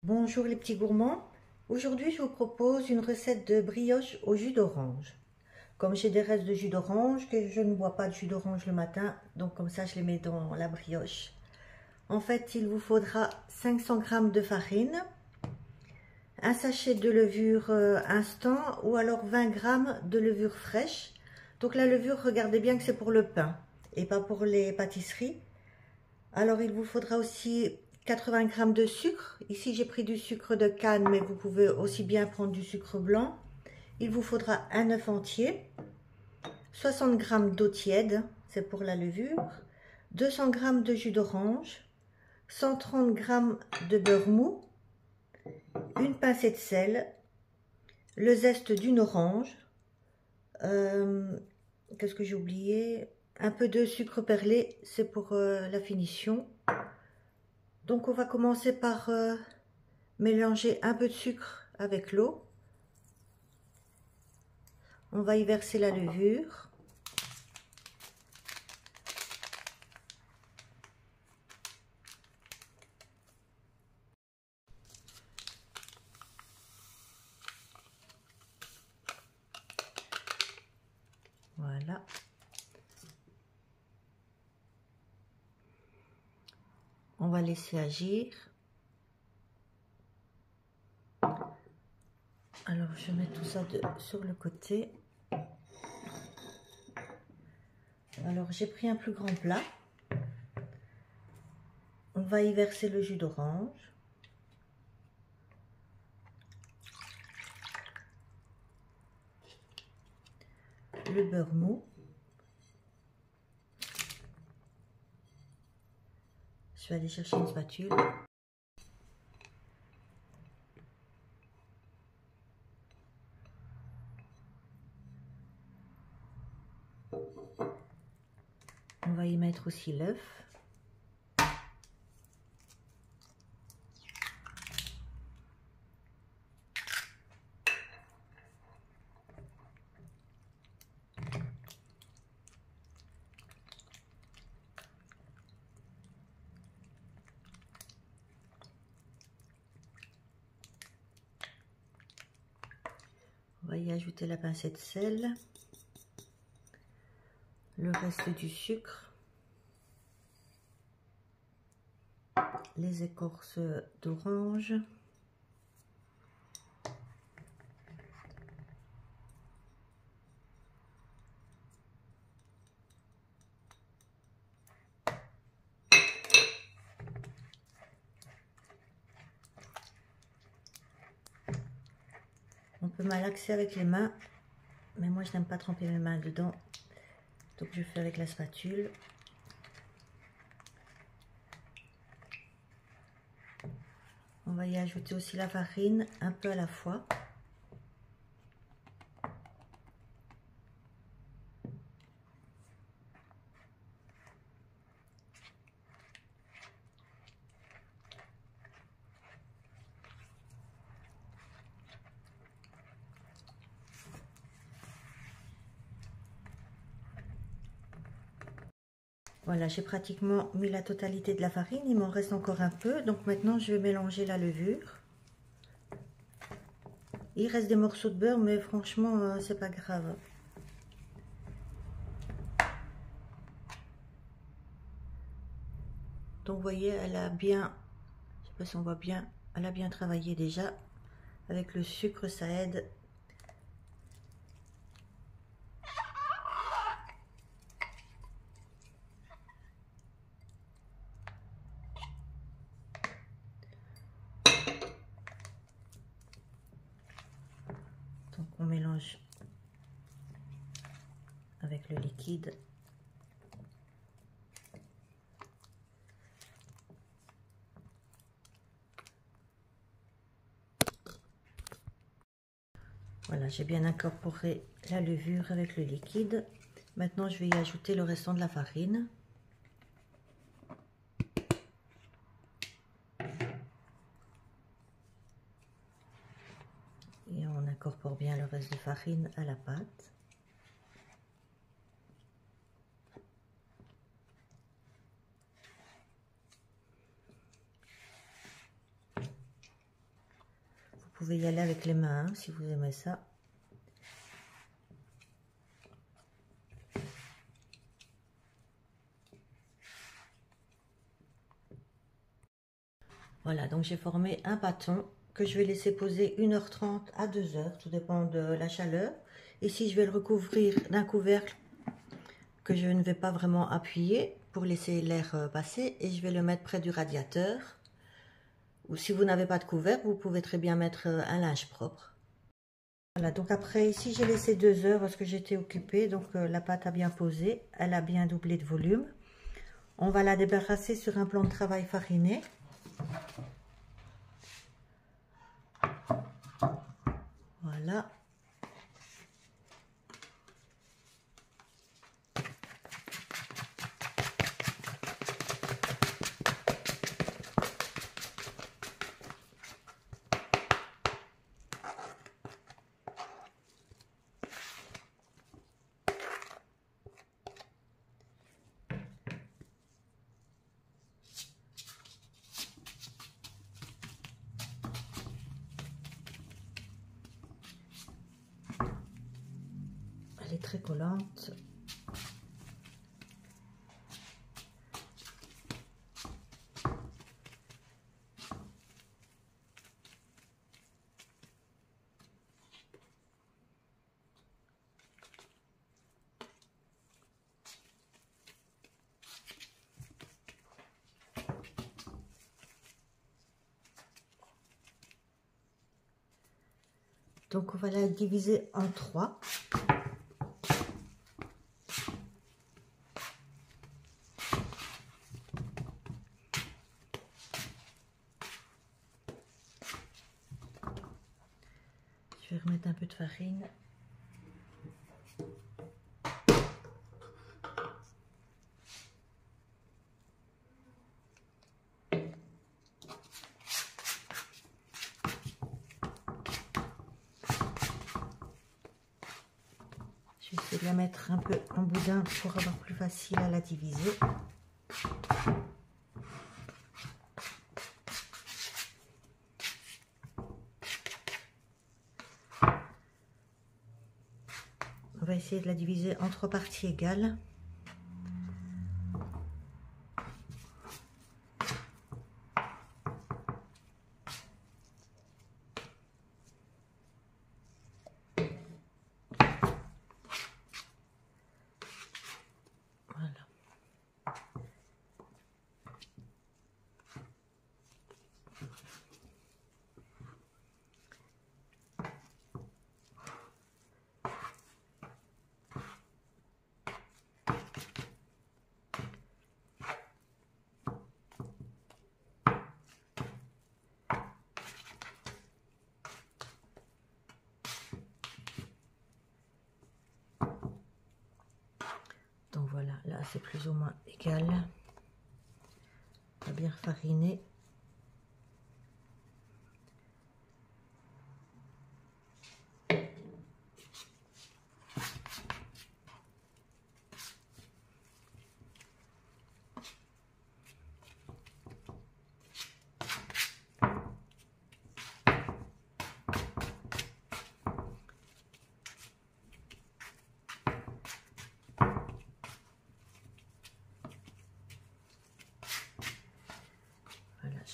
Bonjour les petits gourmands, aujourd'hui je vous propose une recette de brioche au jus d'orange. Comme j'ai des restes de jus d'orange, que je ne bois pas de jus d'orange le matin, donc comme ça je les mets dans la brioche. En fait, il vous faudra 500 g de farine, un sachet de levure instant ou alors 20 g de levure fraîche. Donc la levure, regardez bien que c'est pour le pain et pas pour les pâtisseries. Alors il vous faudra aussi 80 g de sucre. Ici j'ai pris du sucre de canne, mais vous pouvez aussi bien prendre du sucre blanc. Il vous faudra un œuf entier, 60 g d'eau tiède, c'est pour la levure, 200 g de jus d'orange, 130 g de beurre mou, une pincée de sel, le zeste d'une orange, qu'est-ce que j'ai oublié? Un peu de sucre perlé, c'est pour la finition. Donc on va commencer par mélanger un peu de sucre avec l'eau. On va y verser la levure. Voilà. On va laisser agir. Alors je mets tout ça sur le côté. Alors j'ai pris un plus grand plat. On va y verser le jus d'orange. Le beurre mou. Je vais aller chercher une spatule. On va y mettre aussi l'œuf. On va y ajouter la pincée de sel, le reste du sucre, les écorces d'orange, on peut malaxer avec les mains, mais moi je n'aime pas tremper mes mains dedans, donc je fais avec la spatule. On va y ajouter aussi la farine, un peu à la fois. Voilà, j'ai pratiquement mis la totalité de la farine, il m'en reste encore un peu. Donc maintenant, je vais mélanger la levure. Il reste des morceaux de beurre, mais franchement, c'est pas grave. Donc vous voyez, elle a bien, je sais pas si on voit bien, elle a bien travaillé déjà. Avec le sucre, ça aide. Donc on mélange avec le liquide. Voilà, j'ai bien incorporé la levure avec le liquide. Maintenant, je vais y ajouter le restant de la farine. Et on incorpore bien le reste de farine à la pâte. pouvez y aller avec les mains hein, si vous aimez ça. Voilà, donc j'ai formé un bâton que je vais laisser poser 1h30 à 2h, tout dépend de la chaleur. Ici, je vais le recouvrir d'un couvercle que je ne vais pas vraiment appuyer pour laisser l'air passer et je vais le mettre près du radiateur. Ou si vous n'avez pas de couvercle, vous pouvez très bien mettre un linge propre. Voilà, donc après ici j'ai laissé 2 heures parce que j'étais occupée, donc la pâte a bien posé, elle a bien doublé de volume. On va la débarrasser sur un plan de travail fariné. Voilà. Elle est très collante. Donc on va la diviser en 3. Je vais remettre un peu de farine. Je vais essayer de la mettre un peu en boudin pour avoir plus facile à la diviser. On va essayer de la diviser en 3 parties égales. Voilà. Donc voilà, là c'est plus ou moins égal. On va bien fariner.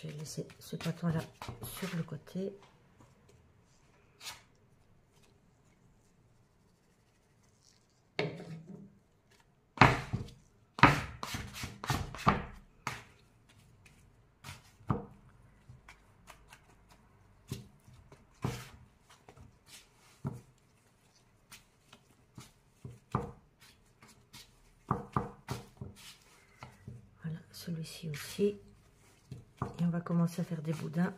Je vais laisser ce bâton là sur le côté. Voilà, celui-ci aussi. Et on va commencer à faire des boudins.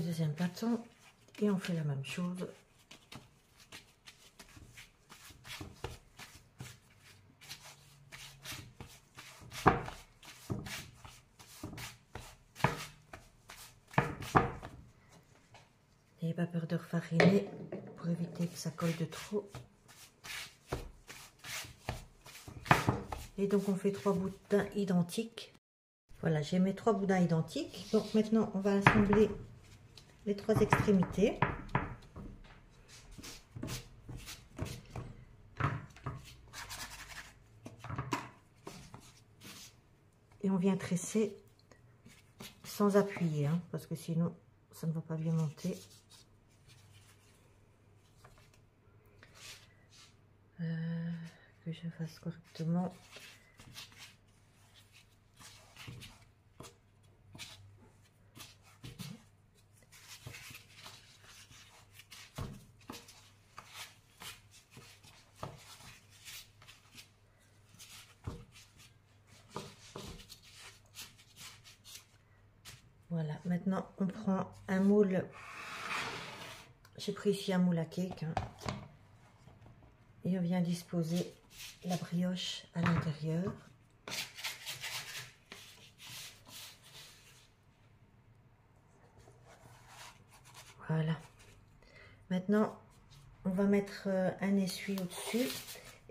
deuxième bâton et on fait la même chose. N'ayez pas peur de refariner pour éviter que ça colle de trop. Et donc on fait 3 boudins identiques. Voilà, j'ai mes 3 boudins identiques. Donc maintenant on va assembler les 3 extrémités. Et on vient tresser sans appuyer, hein, parce que sinon ça ne va pas bien monter. Que je fasse correctement. Voilà, maintenant on prend un moule. J'ai pris ici un moule à cake, hein, et on vient disposer la brioche à l'intérieur. Voilà. Maintenant, on va mettre un essuie au-dessus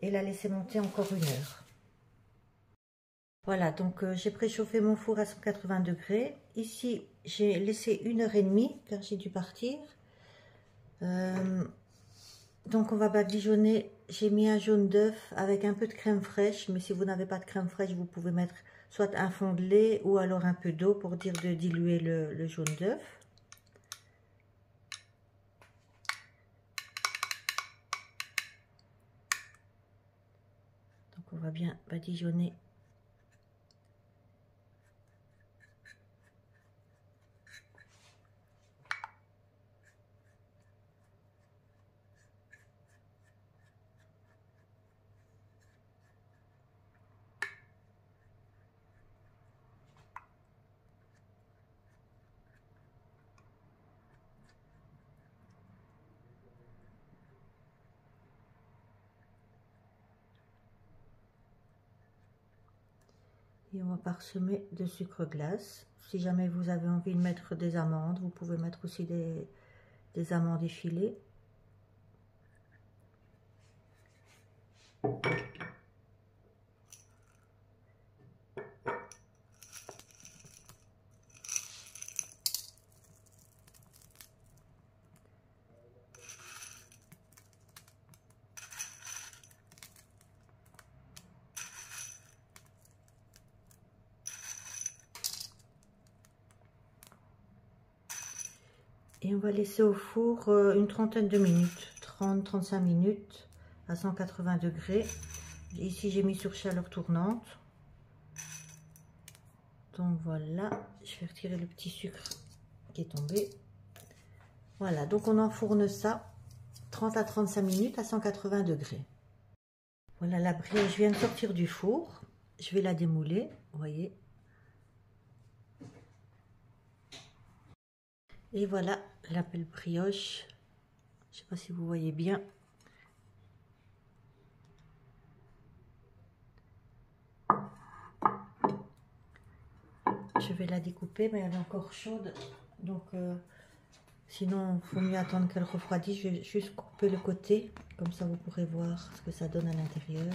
et la laisser monter encore 1 heure. Voilà, donc j'ai préchauffé mon four à 180 degrés. Ici, j'ai laissé 1 heure et demie car j'ai dû partir. Donc on va badigeonner. J'ai mis un jaune d'œuf avec un peu de crème fraîche, mais si vous n'avez pas de crème fraîche, vous pouvez mettre soit un fond de lait ou alors un peu d'eau pour dire de diluer le jaune d'œuf. Donc on va bien badigeonner. Et on va parsemer de sucre glace. Si jamais vous avez envie de mettre des amandes, vous pouvez mettre aussi des amandes effilées. Et on va laisser au four une trentaine de minutes, 30-35 minutes à 180 degrés. Ici j'ai mis sur chaleur tournante. Donc voilà, je vais retirer le petit sucre qui est tombé. Voilà, donc on enfourne ça 30 à 35 minutes à 180 degrés. Voilà, la brioche vient de sortir du four. Je vais la démouler, vous voyez. Et voilà la belle brioche. Je ne sais pas si vous voyez bien. Je vais la découper, mais elle est encore chaude. Donc, sinon, il faut mieux attendre qu'elle refroidisse. Je vais juste couper le côté. Comme ça, vous pourrez voir ce que ça donne à l'intérieur.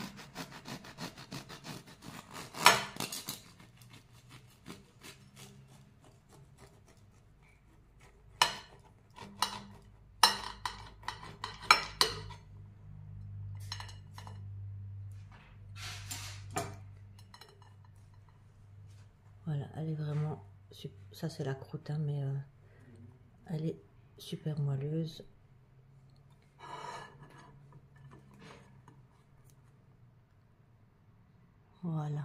Voilà, elle est vraiment... Ça, c'est la croûte, hein, mais elle est super moelleuse. Voilà.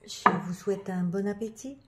Je vous souhaite un bon appétit.